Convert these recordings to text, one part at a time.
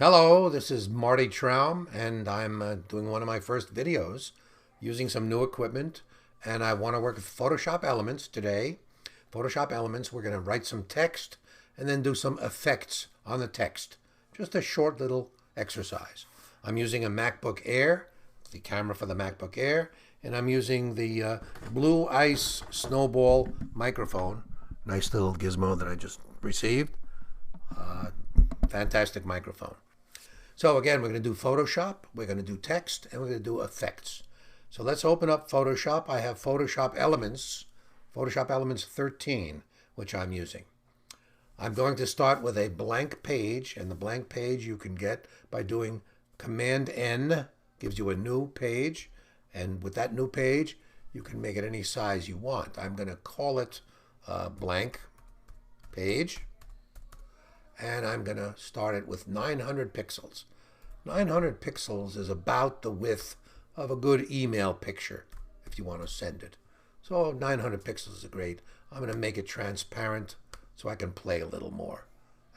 Hello, this is Marty Traum, and I'm doing one of my first videos using some new equipment. And I want to work with Photoshop Elements today. Photoshop Elements, we're going to write some text and then do some effects on the text. Just a short little exercise. I'm using a MacBook Air, the camera for the MacBook Air, and I'm using the Blue Ice Snowball microphone. Nice little gizmo that I just received. Fantastic microphone. So again, we're going to do Photoshop, we're going to do text, and we're going to do effects. So let's open up Photoshop. I have Photoshop Elements 13, which I'm using. I'm going to start with a blank page, and the blank page you can get by doing Command N, gives you a new page, and with that new page, you can make it any size you want. I'm going to call it blank page, and I'm going to start it with 900 pixels. 900 pixels is about the width of a good email picture if you want to send it. So 900 pixels is great. I'm going to make it transparent so I can play a little more.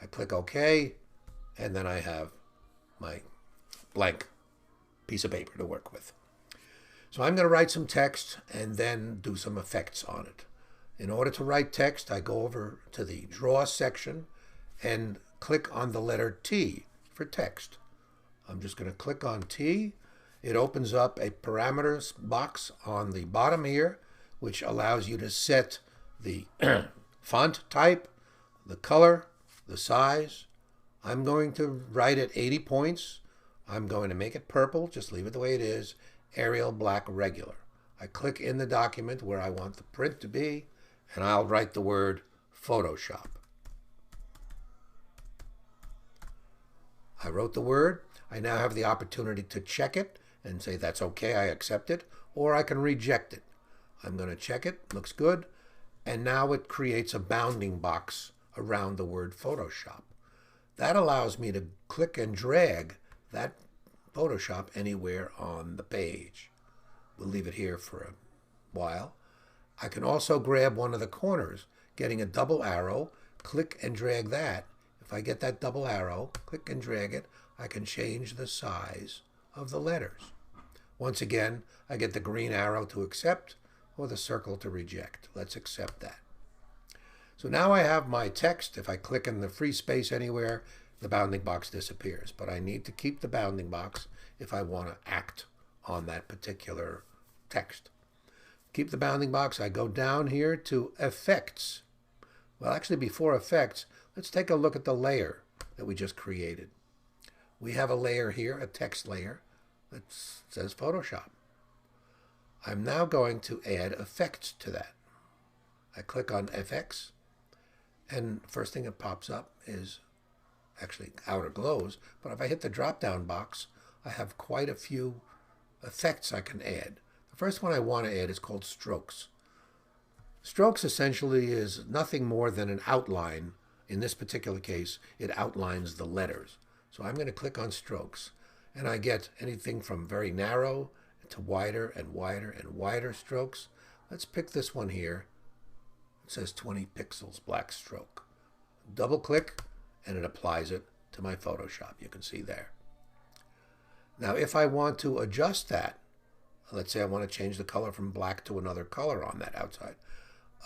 I click OK, and then I have my blank piece of paper to work with. So I'm going to write some text and then do some effects on it. In order to write text, I go over to the Draw section and click on the letter T for text. I'm just going to click on T. It opens up a parameters box on the bottom here, which allows you to set the font type, the color, the size. I'm going to write at 80 points. I'm going to make it purple, just leave it the way it is, Arial black regular. I click in the document where I want the print to be, and I'll write the word Photoshop. I wrote the word. I now have the opportunity to check it and say that's okay, I accept it, or I can reject it. I'm going to check it, looks good, and now it creates a bounding box around the word Photoshop. That allows me to click and drag that Photoshop anywhere on the page. We'll leave it here for a while. I can also grab one of the corners, getting a double arrow, click and drag that. If I get that double arrow, click and drag it, I can change the size of the letters. Once again, I get the green arrow to accept or the circle to reject. Let's accept that. So now I have my text. If I click in the free space anywhere, the bounding box disappears. But I need to keep the bounding box if I want to act on that particular text. Keep the bounding box. I go down here to Effects. Well, actually, before Effects, let's take a look at the layer that we just created. We have a layer here, a text layer, that says Photoshop. I'm now going to add effects to that. I click on FX, and first thing that pops up is actually outer glows, but if I hit the drop-down box, I have quite a few effects I can add. The first one I want to add is called strokes. Strokes essentially is nothing more than an outline. In this particular case, it outlines the letters. So I'm going to click on strokes, and I get anything from very narrow to wider and wider and wider strokes. Let's pick this one here. It says 20 pixels black stroke. Double click, and it applies it to my Photoshop. You can see there. Now, if I want to adjust that, let's say I want to change the color from black to another color on that outside.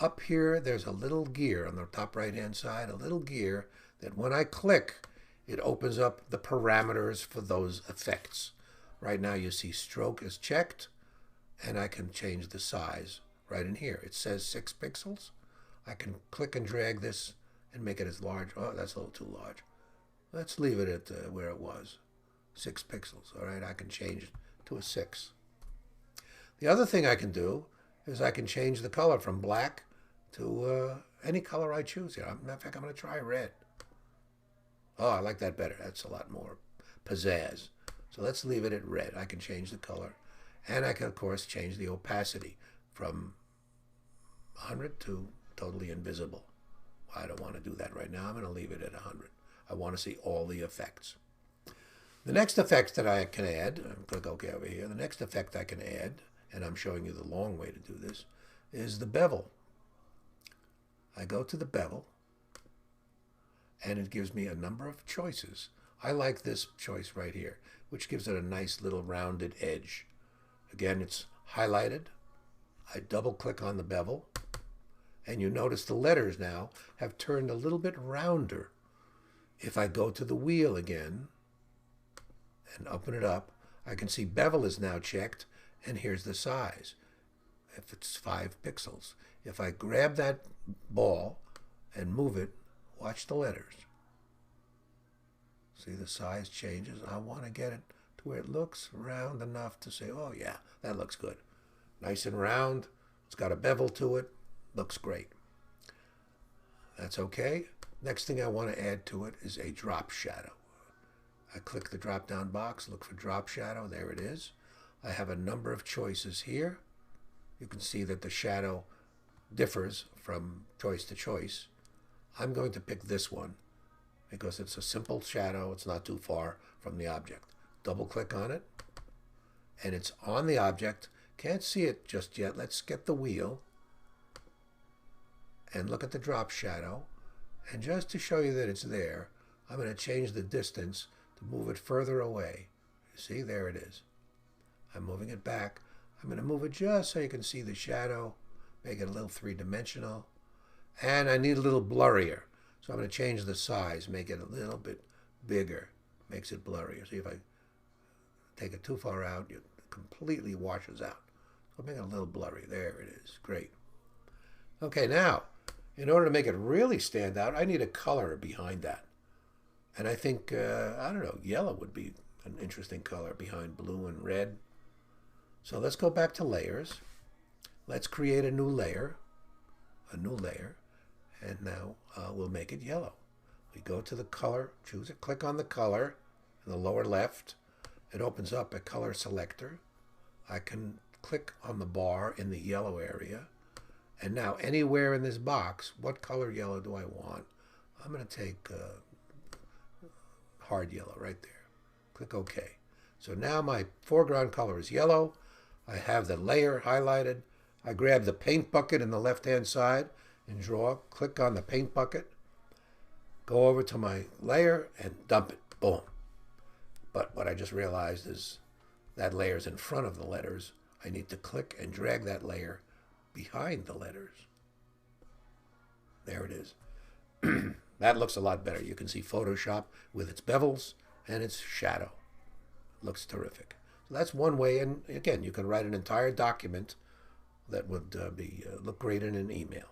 Up here, there's a little gear on the top right-hand side, a little gear that when I click, it opens up the parameters for those effects. Right now you see stroke is checked, and I can change the size right in here. It says 6 pixels. I can click and drag this and make it as large. Oh, that's a little too large. Let's leave it at where it was, 6 pixels. All right, I can change it to a 6. The other thing I can do is I can change the color from black to any color I choose here. Matter of fact, I'm going to try red. Oh, I like that better. That's a lot more pizzazz. So let's leave it at red. I can change the color. And I can, of course, change the opacity from 100 to totally invisible. I don't want to do that right now. I'm going to leave it at 100. I want to see all the effects. The next effect that I can add, I'm going to go okay over here. The next effect I can add, and I'm showing you the long way to do this, is the bevel. I go to the bevel, and it gives me a number of choices. I like this choice right here, which gives it a nice little rounded edge. Again, it's highlighted. I double click on the bevel, and you notice the letters now have turned a little bit rounder. If I go to the wheel again and open it up, I can see bevel is now checked, and here's the size. If it's 5 pixels. If I grab that ball and move it, watch the letters. See, the size changes. I want to get it to where it looks round enough to say, oh yeah, that looks good. Nice and round. It's got a bevel to it. Looks great. That's okay. Next thing I want to add to it is a drop shadow. I click the drop down box, look for drop shadow. There it is. I have a number of choices here. You can see that the shadow differs from choice to choice. I'm going to pick this one because it's a simple shadow. It's not too far from the object. Double click on it, and it's on the object. Can't see it just yet. Let's get the wheel and look at the drop shadow. And just to show you that it's there, I'm going to change the distance to move it further away. You see, there it is. I'm moving it back. I'm going to move it just so you can see the shadow, make it a little three-dimensional. And I need a little blurrier. So I'm going to change the size, make it a little bit bigger. Makes it blurrier. See, if I take it too far out, it completely washes out. So make it a little blurry. There it is. Great. Okay, now, in order to make it really stand out, I need a color behind that. And I think, I don't know, yellow would be an interesting color behind blue and red. So let's go back to layers. Let's create a new layer. And now we'll make it yellow. We go to the color, choose it, click on the color in the lower left. It opens up a color selector. I can click on the bar in the yellow area. And now anywhere in this box, what color yellow do I want? I'm going to take hard yellow right there. Click OK. So now my foreground color is yellow. I have the layer highlighted. I grab the paint bucket in the left-hand side and draw. Click on the paint bucket. Go over to my layer and dump it. Boom. But what I just realized is that layer is in front of the letters. I need to click and drag that layer behind the letters. There it is. That looks a lot better. You can see Photoshop with its bevels and its shadow. Looks terrific. So that's one way, and again, you can write an entire document that would look great in an email.